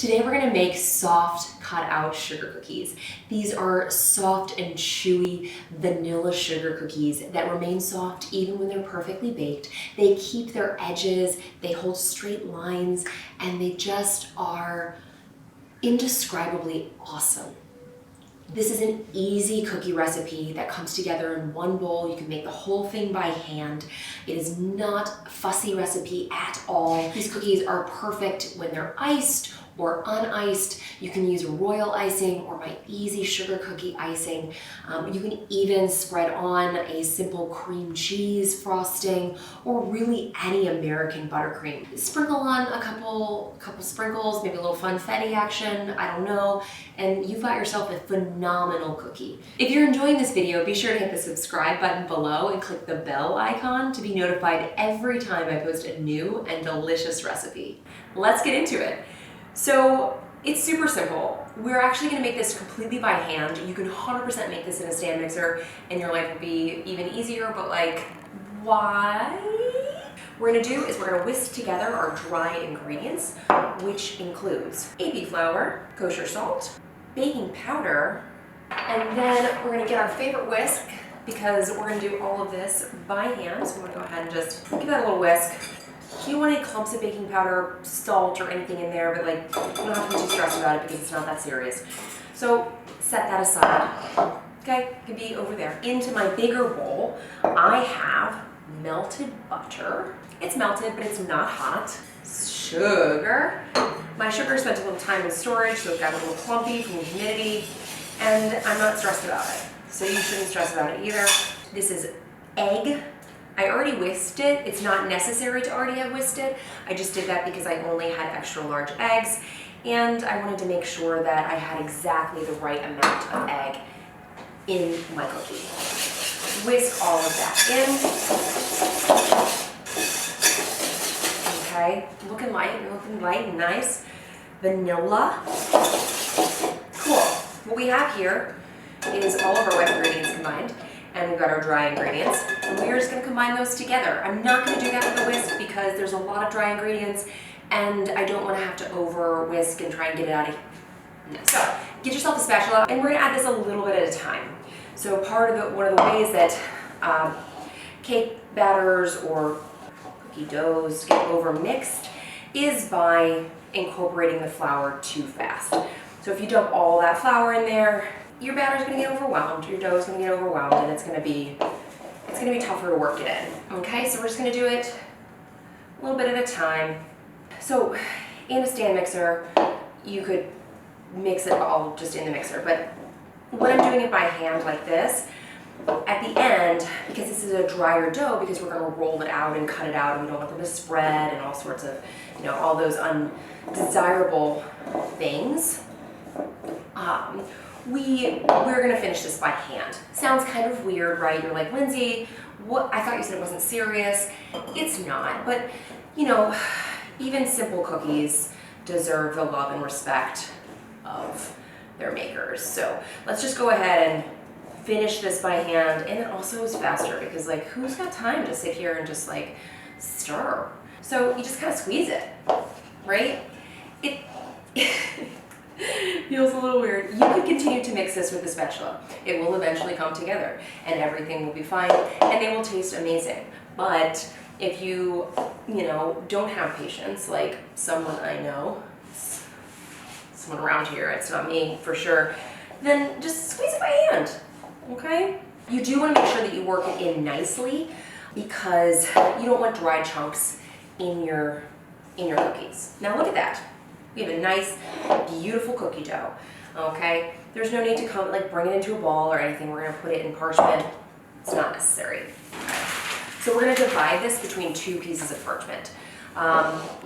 Today we're gonna make soft cut out sugar cookies. These are soft and chewy vanilla sugar cookies that remain soft even when they're perfectly baked. They keep their edges, they hold straight lines, and they just are indescribably awesome. This is an easy cookie recipe that comes together in one bowl. You can make the whole thing by hand. It is not a fussy recipe at all. These cookies are perfect when they're iced or uniced. You can use royal icing or my easy sugar cookie icing. You can even spread on a simple cream cheese frosting or really any American buttercream. Sprinkle on a couple sprinkles, maybe a little funfetti action, I don't know, and you've got yourself a phenomenal cookie. If you're enjoying this video, be sure to hit the subscribe button below and click the bell icon to be notified every time I post a new and delicious recipe. Let's get into it. So it's super simple. We're actually gonna make this completely by hand. You can 100% make this in a stand mixer and your life will be even easier, but like, why? What we're gonna do is we're gonna whisk together our dry ingredients, which includes AP flour, kosher salt, baking powder, and then we're gonna get our favorite whisk because we're gonna do all of this by hand. So we're gonna go ahead and just give that a little whisk. You don't want any clumps of baking powder, salt, or anything in there, but like, you don't have to be too stressed about it because it's not that serious. So set that aside. Okay, it can be over there. Into my bigger bowl, I have melted butter. It's melted, but it's not hot. Sugar. My sugar spent a little time in storage, so it got a little clumpy from the humidity, and I'm not stressed about it. So you shouldn't stress about it either. This is egg. I already whisked it. It's not necessary to already have whisked it. I just did that because I only had extra large eggs and I wanted to make sure that I had exactly the right amount of egg in my cookie. Whisk all of that in. Okay, looking light and nice. Vanilla. Cool. What we have here is all of our wet ingredients combined. And we've got our dry ingredients, and we're just gonna combine those together. I'm not gonna do that with a whisk because there's a lot of dry ingredients and I don't wanna have to over whisk and try and get it out of here. No. So, get yourself a spatula, and we're gonna add this a little bit at a time. So one of the ways that cake batters or cookie doughs get over mixed is by incorporating the flour too fast. So if you dump all that flour in there, your batter's gonna get overwhelmed, your dough's gonna get overwhelmed, and it's gonna be tougher to work it in. Okay, so we're just gonna do it a little bit at a time. So in a stand mixer, you could mix it all just in the mixer, but when I'm doing it by hand like this, at the end, because this is a drier dough, because we're gonna roll it out and cut it out, and we don't want them to spread and all sorts of, all those undesirable things, we're gonna finish this by hand. Sounds kind of weird, right? You're like, Lindsay, what? I thought you said it wasn't serious. It's not, but even simple cookies deserve the love and respect of their makers. So let's just go ahead and finish this by hand, and it also is faster because like, who's got time to sit here and just like stir? So you just kind of squeeze it, right? It feels a little weird. You could continue to mix this with a spatula. It will eventually come together and everything will be fine and they will taste amazing. But if you, don't have patience, like someone I know, someone around here, it's not me for sure, then just squeeze it by hand, okay? You do want to make sure that you work it in nicely because you don't want dry chunks in your cookies. Now look at that. We have a nice, beautiful cookie dough, okay? There's no need to bring it into a ball or anything. We're gonna put it in parchment. It's not necessary. Okay. So we're gonna divide this between two pieces of parchment.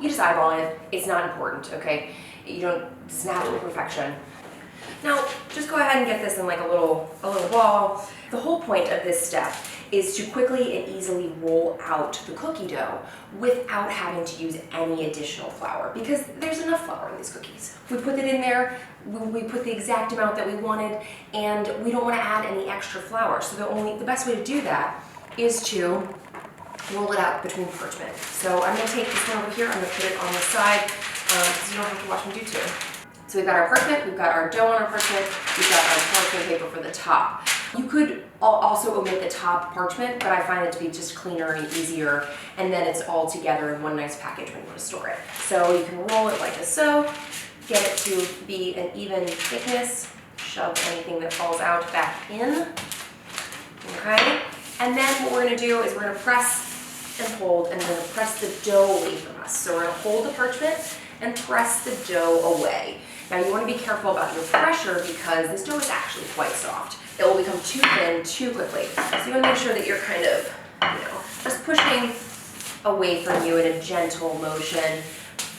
You just eyeball it. It's not important, okay? It doesn't have to be perfection. Now, just go ahead and get this in like a little ball. The whole point of this step is to quickly and easily roll out the cookie dough without having to use any additional flour because there's enough flour in these cookies. We put it in there, we put the exact amount that we wanted, and we don't want to add any extra flour. So the best way to do that is to roll it out between parchment. So I'm going to take this one over here, I'm going to put it on the side because you don't have to watch me do two. So we've got our parchment, we've got our dough on our parchment, we've got our parchment paper for the top. You could also omit the top parchment, but I find it to be just cleaner and easier, and then it's all together in one nice package when you want to store it. So you can roll it like so, get it to be an even thickness, shove anything that falls out back in, okay? And then what we're gonna do is we're gonna press and hold, and we're gonna press the dough away from us. So we're gonna hold the parchment and press the dough away. Now you want to be careful about your pressure because this dough is actually quite soft. It will become too thin too quickly. So you want to make sure that you're kind of, just pushing away from you in a gentle motion.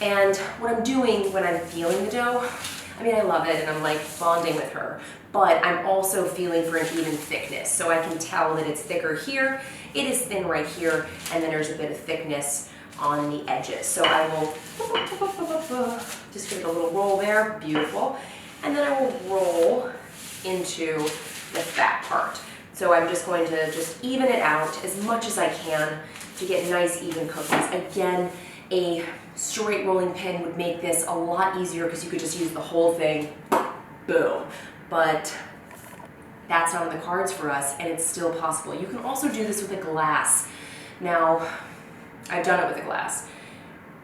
And what I'm doing when I'm feeling the dough, I mean, I love it and I'm like bonding with her, but I'm also feeling for an even thickness. So I can tell that it's thicker here, it is thin right here, and then there's a bit of thickness on the edges. So I will just give it a little roll there, beautiful. And then I will roll into the fat part. So I'm just going to just even it out as much as I can to get nice even cookies. Again, a straight rolling pin would make this a lot easier because you could just use the whole thing, boom. But that's not on the cards for us, and it's still possible. You can also do this with a glass. Now, I've done it with a glass.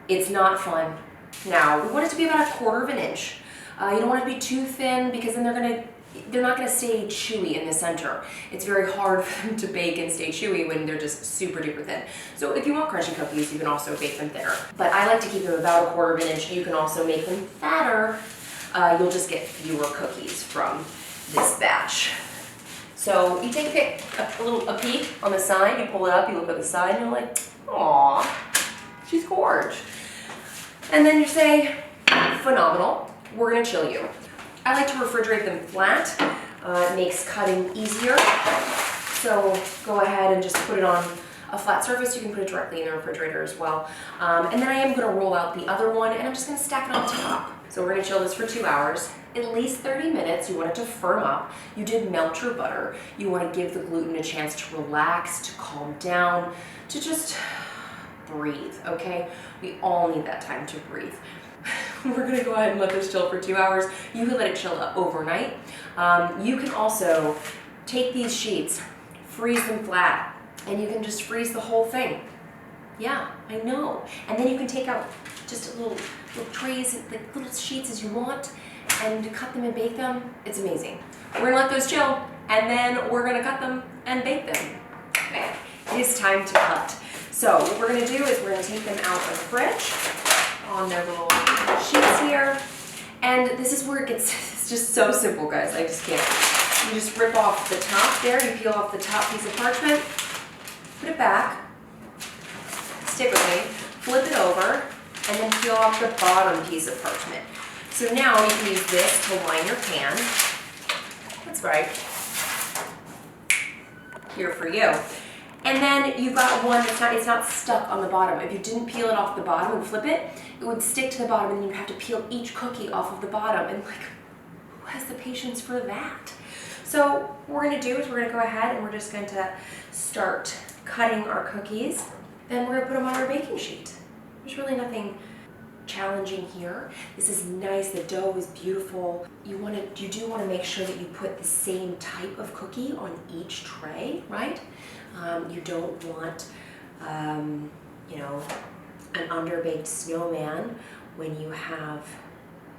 It's not fun. Now, we want it to be about 1/4 of an inch. You don't want it to be too thin because then they're not gonna stay chewy in the center. It's very hard for them to bake and stay chewy when they're just super duper thin. So if you want crunchy cookies, you can also bake them thinner. But I like to keep them about 1/4 of an inch. You can also make them fatter. You'll just get fewer cookies from this batch. So you take a peek on the side, you pull it up, you look at the side, and you're like, aw, she's gorge. And then you say, phenomenal, we're gonna chill you. I like to refrigerate them flat. It makes cutting easier. So go ahead and just put it on a flat surface. You can put it directly in the refrigerator as well. And then I am gonna roll out the other one and I'm just gonna stack it on top. So we're gonna chill this for 2 hours, at least 30 minutes. You want it to firm up. You did melt your butter. You wanna give the gluten a chance to relax, to calm down, to just breathe, okay? We all need that time to breathe. We're gonna go ahead and let this chill for 2 hours. You can let it chill overnight. You can also take these sheets, freeze them flat, and you can just freeze the whole thing. Yeah, I know. And then you can take out just little trays, like little sheets as you want, and cut them and bake them. It's amazing. We're gonna let those chill, and then we're gonna cut them and bake them. Okay, it is time to cut. So what we're gonna do is we're gonna take them out of the fridge on their little sheets here. And this is where it gets, it's just so simple, guys. I just can't. You just rip off the top there, you peel off the top piece of parchment, put it back, stick with me, flip it over, and then peel off the bottom piece of parchment. So now you can use this to line your pan. That's right. Here for you. And then you've got one that's it's not stuck on the bottom. If you didn't peel it off the bottom and flip it, it would stick to the bottom and then you'd have to peel each cookie off of the bottom. And like, who has the patience for that? So what we're gonna do is we're gonna go ahead and we're just going to start cutting our cookies. Then we're gonna put them on our baking sheet. There's really nothing challenging here. This is nice, the dough is beautiful. You do want to make sure that you put the same type of cookie on each tray, right? You don't want, an underbaked snowman when you have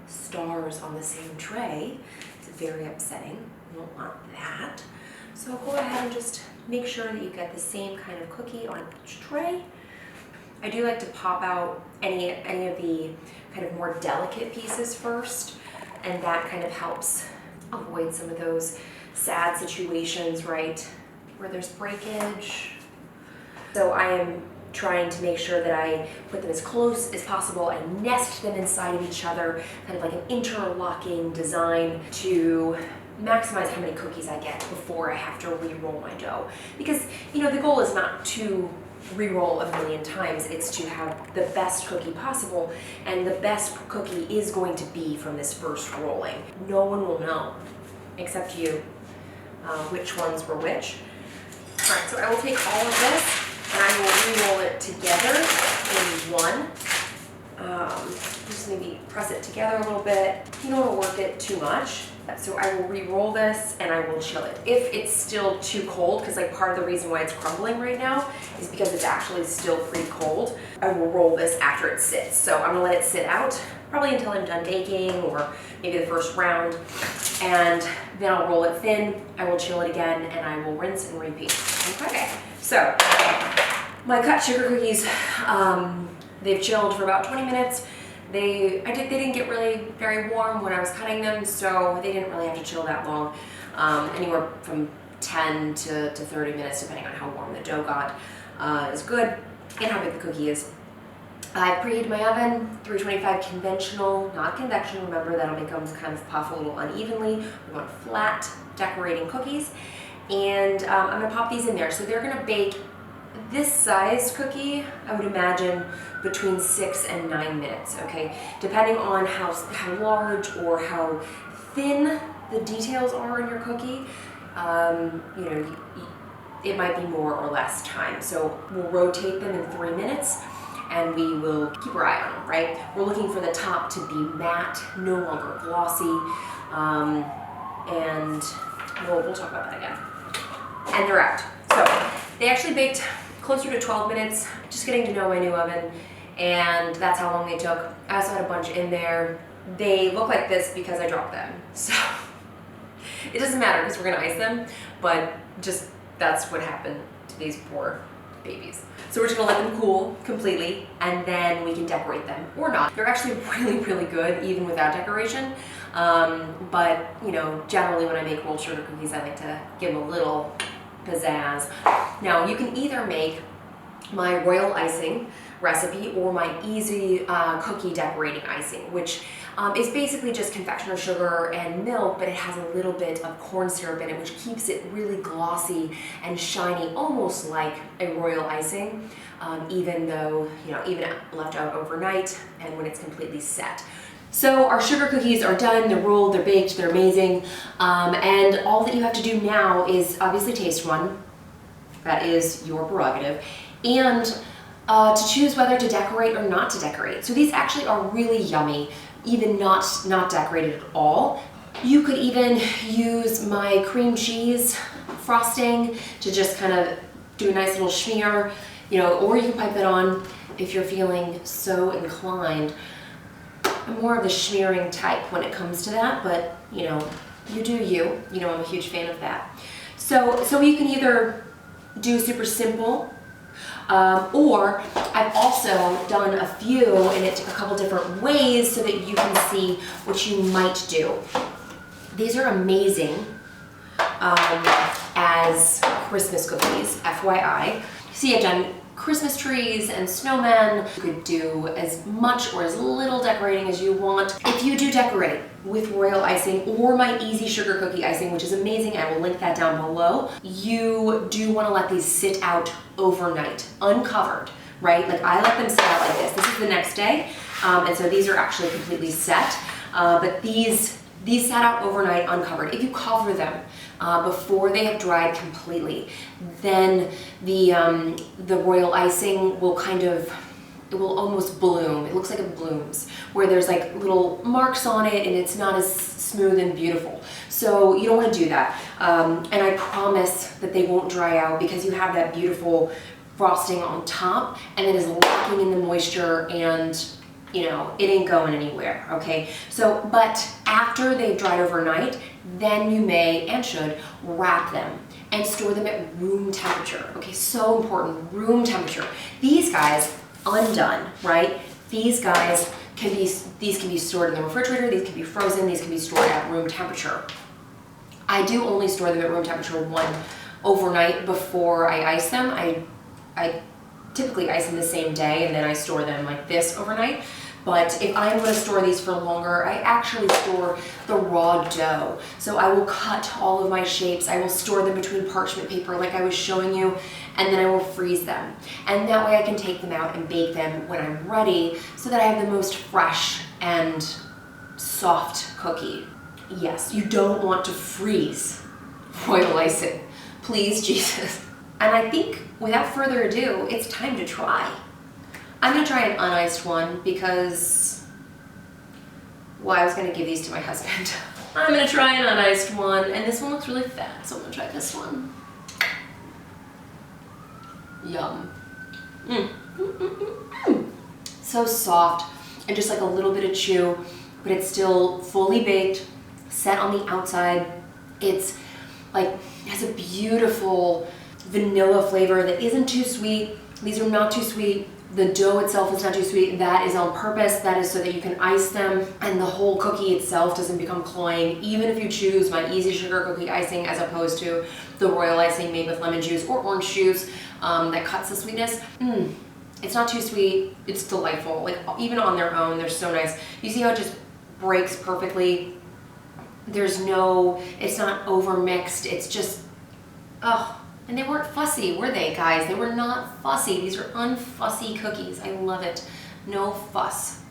stars on the same tray. It's very upsetting. You don't want that. So go ahead and just make sure that you get the same kind of cookie on each tray. I do like to pop out any of the kind of more delicate pieces first, and that kind of helps avoid some of those sad situations, right, where there's breakage. So I am trying to make sure that I put them as close as possible and nest them inside of each other, kind of like an interlocking design to maximize how many cookies I get before I have to re-roll my dough. Because, the goal is not to re-roll a million times, it's to have the best cookie possible, and the best cookie is going to be from this first rolling. No one will know, except you, which ones were which. All right, so I will take all of this and I will re-roll it together in one Just maybe press it together a little bit. You don't want to work it too much. So I will re-roll this and I will chill it. If it's still too cold, because like part of the reason why it's crumbling right now is because it's actually still pretty cold, I will roll this after it sits. So I'm gonna let it sit out probably until I'm done baking, or maybe the first round, and then I'll roll it thin, I will chill it again, and I will rinse and repeat. Okay, so my cut sugar cookies, they've chilled for about 20 minutes. They didn't get really very warm when I was cutting them, so they didn't really have to chill that long. Anywhere from 10 to 30 minutes, depending on how warm the dough got, is good, and how big the cookie is. I preheated my oven, 325 conventional, not convection. Remember, that'll make them kind of puff a little unevenly. We want flat decorating cookies. And I'm gonna pop these in there. So they're gonna bake this size cookie, I would imagine, between 6 and 9 minutes, okay? Depending on how large or how thin the details are in your cookie, you know, it might be more or less time. So we'll rotate them in 3 minutes, and we will keep our eye on them, right? We're looking for the top to be matte, no longer glossy, and we'll talk about that again. And they're out. So they actually baked closer to 12 minutes, just getting to know my new oven, and that's how long they took. I also had a bunch in there. They look like this because I dropped them. So it doesn't matter because we're gonna ice them, but just that's what happened to these poor babies. So we're just gonna let them cool completely, and then we can decorate them or not. They're actually really, really good even without decoration. But you know, generally when I make rolled sugar cookies, I like to give them a little pizzazz. Now you can either make my royal icing recipe or my easy cookie decorating icing, which is basically just confectioner sugar and milk, but it has a little bit of corn syrup in it, which keeps it really glossy and shiny, almost like a royal icing, even though, you know, even left out overnight and when it's completely set. So our sugar cookies are done, they're rolled, they're baked, they're amazing, and all that you have to do now is obviously taste one. That is your prerogative, and to choose whether to decorate or not to decorate. So these actually are really yummy, even not decorated at all. You could even use my cream cheese frosting to just kind of do a nice little smear, you know, or you can pipe it on if you're feeling so inclined. I'm more of the smearing type when it comes to that, but you know, you do you. You know, I'm a huge fan of that. So you can either do super simple, or I've also done a few in it a couple different ways so that you can see what you might do. These are amazing as Christmas cookies, FYI. See, I've done Christmas trees and snowmen. You could do as much or as little decorating as you want. If you do decorate with royal icing or my easy sugar cookie icing, which is amazing, I will link that down below, you do want to let these sit out overnight, uncovered, right? Like I let them sit out like this. This is the next day, and so these are actually completely set, but these sat out overnight uncovered. If you cover them before they have dried completely, then the royal icing will it will almost bloom. It looks like it blooms, where there's like little marks on it and it's not as smooth and beautiful. So you don't want to do that. And I promise that they won't dry out because you have that beautiful frosting on top and it is locking in the moisture, and you know, it ain't going anywhere, okay? So, but after they've dried overnight, then you may and should wrap them and store them at room temperature. Okay, so important, room temperature. These guys, undone, right? These guys can be stored in the refrigerator, these can be frozen, these can be stored at room temperature. I do only store them at room temperature overnight before I ice them. I typically ice them the same day and then I store them like this overnight. But if I'm going to store these for longer, I actually store the raw dough. So I will cut all of my shapes. I will store them between parchment paper like I was showing you, and then I will freeze them. And that way I can take them out and bake them when I'm ready so that I have the most fresh and soft cookie. Yes, you don't want to freeze royal icing. Please, Jesus. And I think without further ado, it's time to try. I'm gonna try an uniced one because, well, I was gonna give these to my husband. I'm gonna try an uniced one, and this one looks really fat, so I'm gonna try this one. Yum. So soft, and just like a little bit of chew, but it's still fully baked, set on the outside. It's like, it has a beautiful vanilla flavor that isn't too sweet. These are not too sweet. The dough itself is not too sweet. That is on purpose. That is so that you can ice them and the whole cookie itself doesn't become cloying. Even if you choose my easy sugar cookie icing as opposed to the royal icing made with lemon juice or orange juice that cuts the sweetness. It's not too sweet. It's delightful. Like, even on their own, they're so nice. You see how it just breaks perfectly? There's no, it's not over mixed. It's just, oh. And they weren't fussy, were they, guys? They were not fussy. These are unfussy cookies. I love it. No fuss.